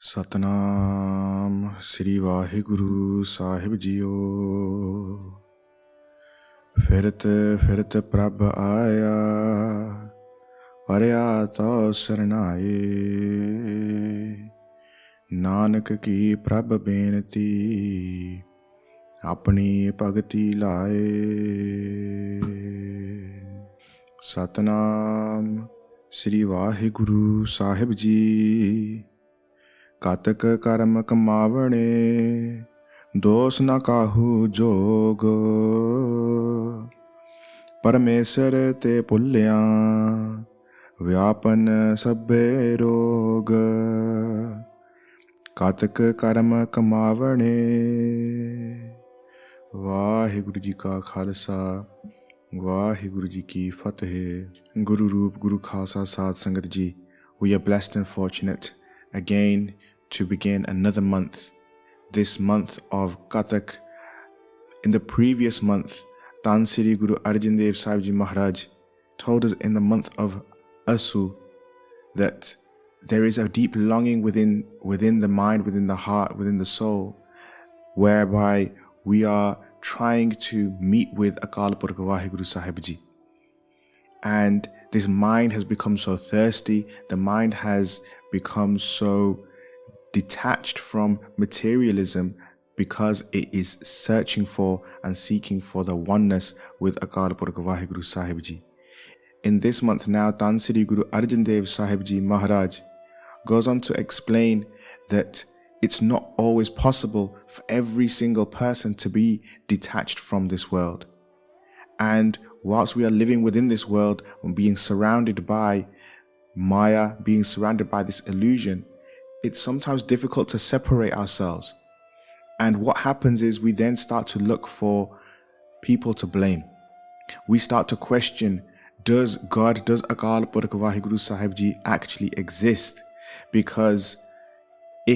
ਸਤਨਾਮ ਸ੍ਰੀ ਵਾਹਿਗੁਰੂ ਸਾਹਿਬ JIO. ਫਿਰਤ ਫਿਰਤ ਪ੍ਰਭ ਆਇਆ, ਪਰਿਆ ਤੋ ਸਰਨਾਏ। ਨਾਨਕ ਕੀ ਪ੍ਰਭ ਬੇਨਤੀ, ਆਪਣੀ ਭਗਤੀ ਲਾਏ। ਸਤਨਾਮ ਸ੍ਰੀ ਵਾਹਿਗੁਰੂ ਸਾਹਿਬ ਜੀ। ਕਾਤਕ ਕਰਮ ਕਮਾਵਣੇ, ਦੋਸ ਨਾ ਕਾਹੂ ਜੋਗ। ਪਰਮੇਸ਼ਰ ਤੇ ਭੁੱਲਿਆ, ਵਿਆਪਨ ਸਭੇ ਰੋਗ। ਕਾਤਕ ਕਰਮ ਕਮਾਵਣੇ। ਵਾਹਿਗੁਰੂ ਜੀ ਕਾ ਖਾਲਸਾ, ਵਾਹਿਗੁਰੂ ਜੀ ਕੀ ਫਤਿਹ। Guru Roop, Guru Khalsa, Sad Sangat Ji, we are blessed and fortunate again to begin another month, this month of KATAK. In the previous month, Tan Sri Guru Arjan Dev Ji Maharaj told us in the month of Asu that there is a deep longing within the mind, within the heart, within the soul, whereby we are trying to meet with Akal Purkh Vaheguru Sahib Ji. And this mind has become so thirsty, the mind has become so detached from materialism because it is searching for and seeking for the oneness with Akal Purkh Vaheguru Sahib Ji. In this month now, Tan Sri Guru Arjan Dev Sahib Ji Maharaj goes on to explain that it's not always possible for every single person to be detached from this world. And whilst we are living within this world and being surrounded by Maya, being surrounded by this illusion, it's sometimes difficult to separate ourselves. And what happens is we then start to look for people to blame. We start to question, does Akal Purkh Vaheguru Sahib Ji actually exist? Because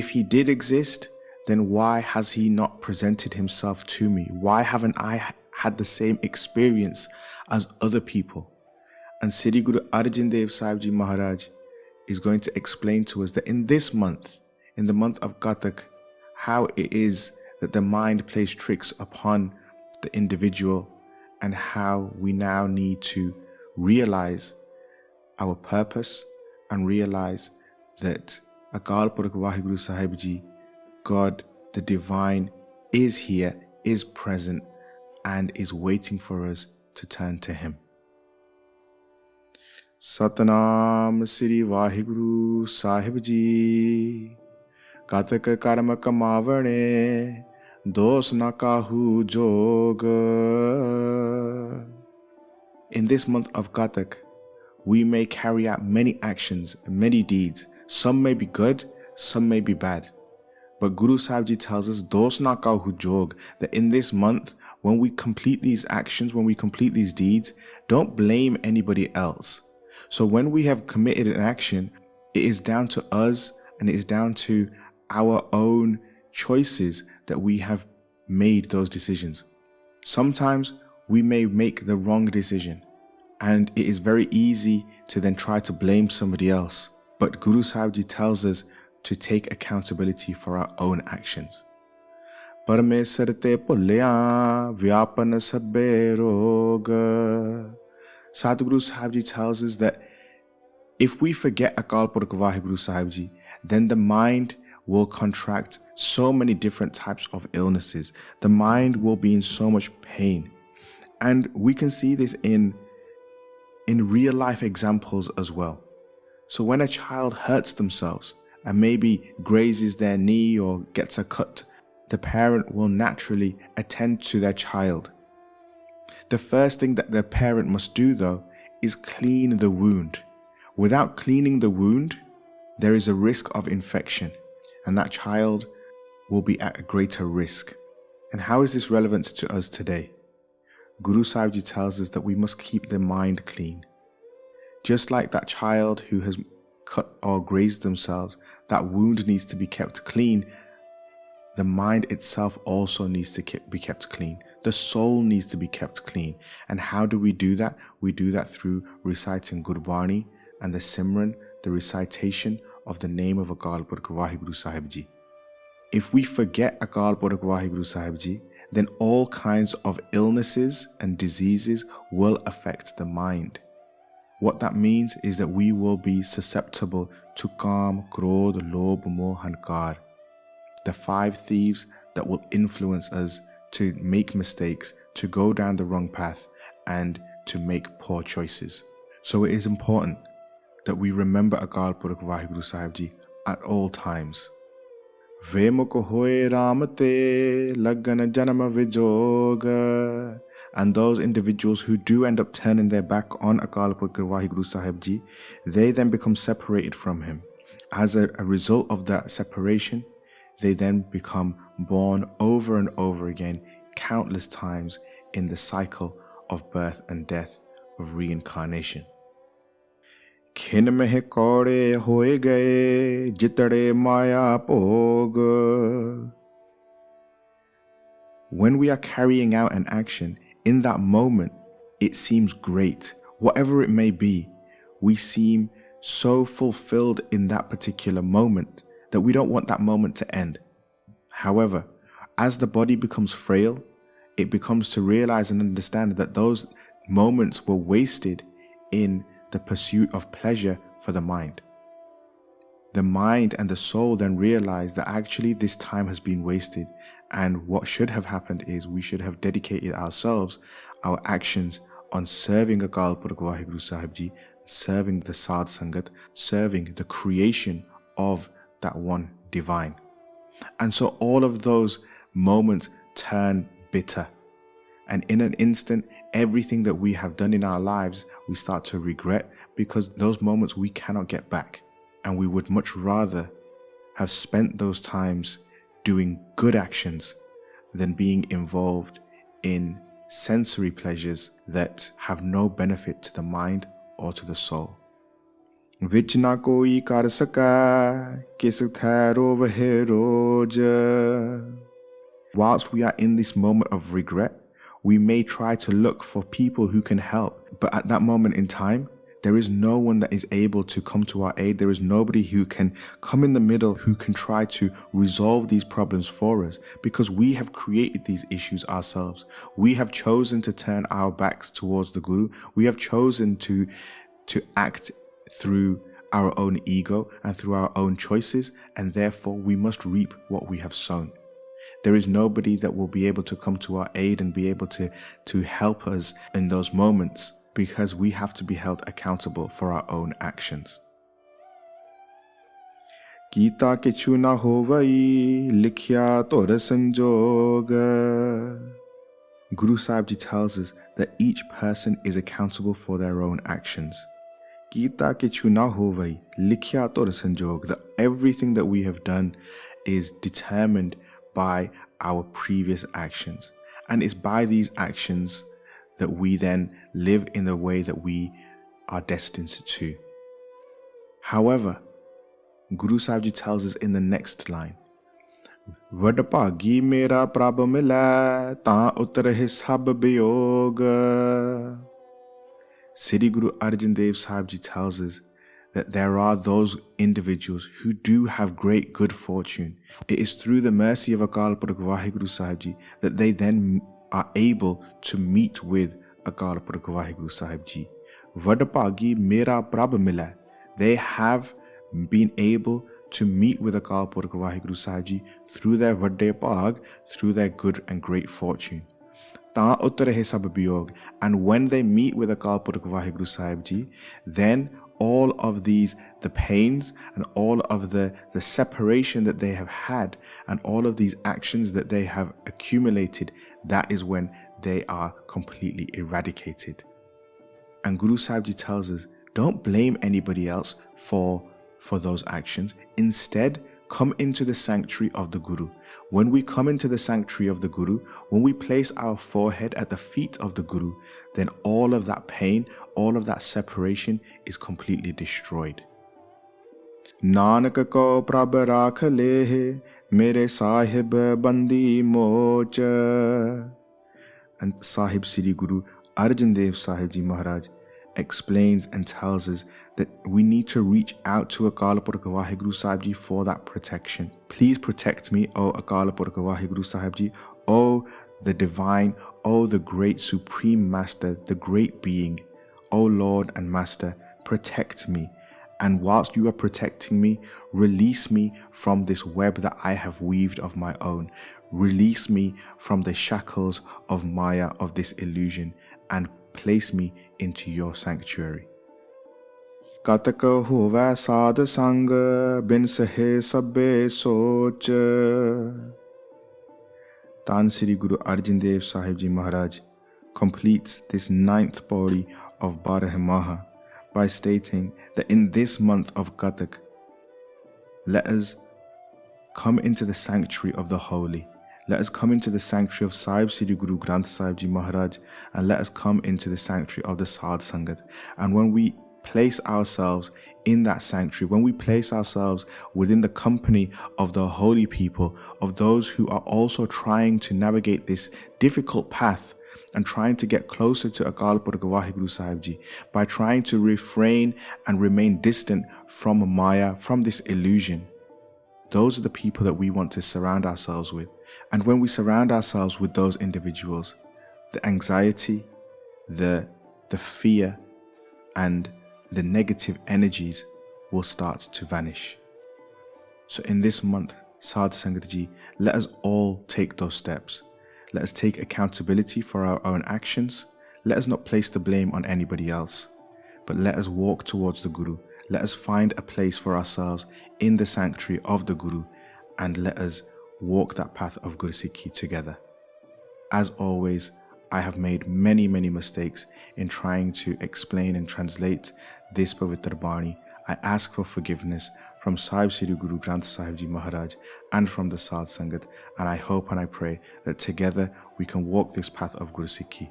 if he did exist, then why has he not presented himself to me? Why haven't I had the same experience as other people? And Sri Guru Arjan Dev Sahib Ji Maharaj is going to explain to us that in this month, in the month of KATAK, how it is that the mind plays tricks upon the individual and how we now need to realize our purpose and realize that Akal Purkh Vaheguru Sahib Ji, God the Divine, is here, is present, and is waiting for us to turn to Him. Satnam Sri Vaheguru Sahib Ji. Katak karma kamavane, dos na kahu jog. In this month of Katak, we may carry out many actions, many deeds. Some may be good, some may be bad. But Guru Sahib Ji tells us, dos na kahu jog, that in this month, when we complete these actions, when we complete these deeds, don't blame anybody else. So when we have committed an action, it is down to us and it is down to our own choices that we have made those decisions. Sometimes we may make the wrong decision and it is very easy to then try to blame somebody else. But Guru Sahib Ji tells us to take accountability for our own actions. Parmesar te bhuliya, vyapan sabbe rog. Sadhguru Sahib Ji tells us that if we forget Akal Purkh Vaheguru Sahib Ji, then the mind will contract so many different types of illnesses. The mind will be in so much pain. And we can see this in real life examples as well. So when a child hurts themselves and maybe grazes their knee or gets a cut, the parent will naturally attend to their child. The first thing that the parent must do though is clean the wound. Without cleaning the wound, there is a risk of infection and that child will be at a greater risk. And how is this relevant to us today? Guru Sahib Ji tells us that we must keep the mind clean. Just like that child who has cut or grazed themselves, that wound needs to be kept clean. The mind itself also needs to be kept clean. The soul needs to be kept clean. And how do we do that? We do that through reciting Gurbani and the Simran, the recitation of the name of Akal Purkh Waheguru Sahib Ji. If we forget Akal Purkh Waheguru Sahib Ji, then all kinds of illnesses and diseases will affect the mind. What that means is that we will be susceptible to Kaam, Krodh, Lobh, Moh, Hankar, the 5 thieves that will influence us to make mistakes, to go down the wrong path, and to make poor choices. So it is important that we remember Akal Purkh Waheguru Sahib Ji at all times. Vemukh hoye Ram te lagan janam vijog. And those individuals who do end up turning their back on Akal Purkh Waheguru Sahib Ji, they then become separated from him. As a result of that separation, they then become born over and over again, countless times in the cycle of birth and death, of reincarnation. Khin meh kore hoye gaye jitade maya pog. When we are carrying out an action, in that moment, it seems great. Whatever it may be, we seem so fulfilled in that particular moment that we don't want that moment to end. However, as the body becomes frail, it becomes to realize and understand that those moments were wasted in the pursuit of pleasure for the mind. The mind and the soul then realize that actually this time has been wasted, and what should have happened is we should have dedicated ourselves, our actions, on serving Akal Purkh Waheguru Sahib Ji, serving the Sadh Sangat, serving the creation of that one divine. And so all of those moments turn bitter. And in an instant, everything that we have done in our lives, we start to regret, because those moments we cannot get back. And we would much rather have spent those times doing good actions than being involved in sensory pleasures that have no benefit to the mind or to the soul. Vich na koi kar saka, kis tharo vahe roj. Whilst we are in this moment of regret, we may try to look for people who can help, but at that moment in time, there is no one that is able to come to our aid. There is nobody who can come in the middle, who can try to resolve these problems for us, because we have created these issues ourselves. We have chosen to turn our backs towards the Guru. We have chosen to act through our own ego and through our own choices, and therefore we must reap what we have sown. There is nobody that will be able to come to our aid and be able to help us in those moments, because we have to be held accountable for our own actions. Kita kichu na hovai likhya tor sanjog. Guru Sahib Ji tells us that each person is accountable for their own actions. Kita kichu na hovai likhya tor sanjog. That everything that we have done is determined by our previous actions. And it's by these actions that we then live in the way that we are destined to. However, Guru Sahib Ji tells us in the next line, Vadbhagi mera prabh mila, ta utrahe sab biyog. Sri Guru Arjan Dev Sahib Ji tells us that there are those individuals who do have great good fortune. It is through the mercy of Akal Purkh Waheguru Sahib Ji that they then are able to meet with Akal Purkh Waheguru Sahib Ji. Vadbhagi mera prabh mila. They have been able to meet with Akal Purkh Waheguru Sahib Ji through their vadde bhag, through their good and great fortune. Ta utrahe sab biyog. And when they meet with Akal Purkh Waheguru Sahib Ji, then all of these, the pains and all of the separation that they have had and all of these actions that they have accumulated, that is when they are completely eradicated. And Guru Sahib Ji tells us, don't blame anybody else for those actions. Instead, come into the sanctuary of the Guru. When we come into the sanctuary of the Guru, when we place our forehead at the feet of the Guru, then all of that pain, all of that separation is completely destroyed. Nanak ko prabh rakh le mere sahib bandi moch. And Sahib Sri Guru Arjan Dev Sahib Ji Maharaj explains and tells us that we need to reach out to Akal Purkh Waheguru Sahib Ji for that protection. Please protect me, O Akal Purkh Waheguru Sahib Ji, O the divine, O the great supreme master, the great being, O Lord and Master, protect me. And whilst you are protecting me, release me from this web that I have weaved of my own. Release me from the shackles of Maya, of this illusion, and place me into your sanctuary. KATAK hove sad sang, bin sahe sabbe soch. Tan Sri Guru Arjan Dev Sahib Ji Maharaj completes this 9th body of Barah Maha by stating that in this month of KATAK, let us come into the sanctuary of the holy. Let us come into the sanctuary of Sahib Sri Guru Granth Sahib Ji Maharaj, and let us come into the sanctuary of the Sadh Sangat. And when we place ourselves in that sanctuary, when we place ourselves within the company of the holy people, of those who are also trying to navigate this difficult path and trying to get closer to Akal Purkh Waheguru Sahib Ji, by trying to refrain and remain distant from Maya, from this illusion, those are the people that we want to surround ourselves with. And when we surround ourselves with those individuals, the anxiety, the fear, and the negative energies will start to vanish. So in this month, Sadh Sangat Ji, let us all take those steps. Let us take accountability for our own actions. Let us not place the blame on anybody else, but let us walk towards the Guru. Let us find a place for ourselves in the sanctuary of the Guru, and let us walk that path of Gursikhi together. As always, I have made many mistakes in trying to explain and translate this Pavitra Bani. I ask for forgiveness from Sahib Sri Guru Granth Sahib Ji Maharaj and from the Sadh Sangat, and I hope and I pray that together we can walk this path of Gursikhi.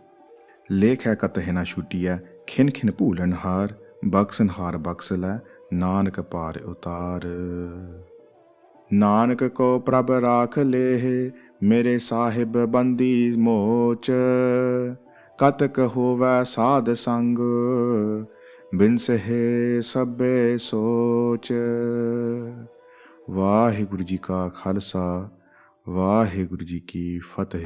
Lekh hai katahena shutiya, khin khin poolan har, baksan har baksala, nanak par utar. Nanak ko prab rakh lehe, mere sahib bandi moch. KATAK hove sad sang, bin sahe sabbe soch. Vaheguru Ji ka Khalsa, Vaheguru Ji ki Fateh.